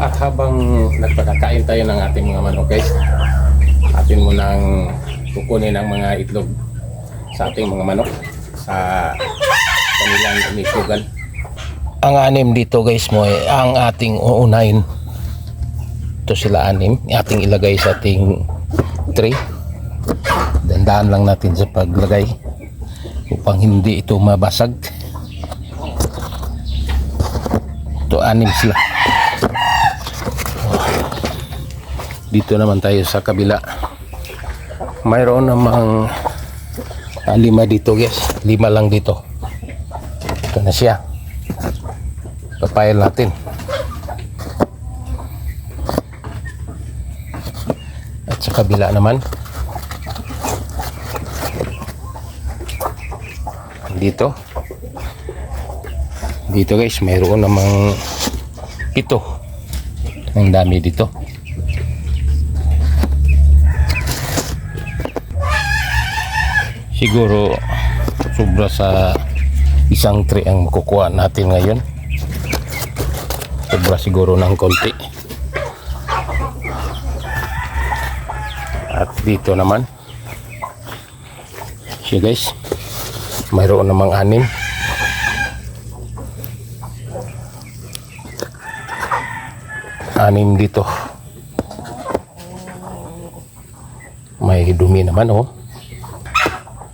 At habang nagpakakain tayo ng ating mga manok guys, atin mo nang kukunin ang mga itlog sa ating mga manok sa kanilang initlogan. Ang anim dito guys mo ay ang ating uunahin. Ito sila anim, ating ilagay sa ating tray. Dandaan lang natin sa paglagay upang hindi ito mabasag. Ito anim sila. Dito naman tayo sa kabila. Mayroon namang 5 dito guys. 5 lang dito. Ito na siya. Papail natin. At sa kabila naman. Dito. Dito guys, mayroon namang 7. Ang dami dito. Siguro sobra sa isang tray ang makukuha natin ngayon. Sobra siguro ng konti. At dito naman siya guys, mayroon namang 6. Anim dito. May dumi naman oh.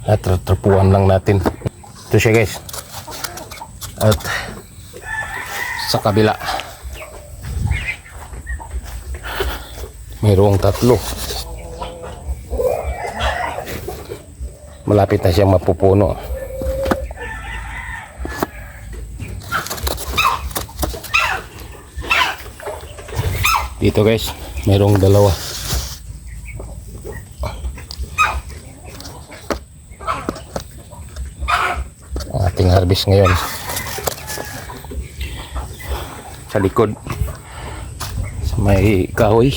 At trapuan lang natin. Ito siya guys. At sa kabila mayroong 3. Malapit na siyang mapupuno. Dito guys, mayroong 2. Ating harvest ngayon sa likod sa may kahoy.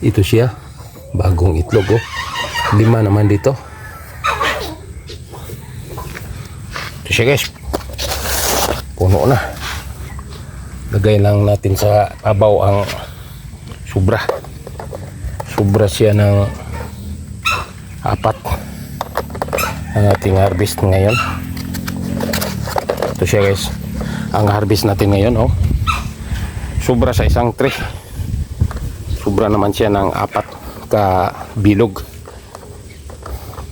Ito siya, bagong itlog oh. 5 naman dito. Ito siya guys, puno na. Lagay lang natin sa abaw ang sobra siya ng 4 ang ating harvest ngayon. Ito siya guys, ang harvest natin ngayon oh. Sobra sa isang tray. Sobra naman siya ng 4 ka bilog.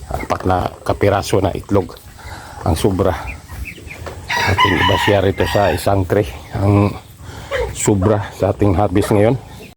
4 na kapiraso na itlog ang sobra. Ating iba siya rito sa isang tray ang sobra sa ating harvest ngayon.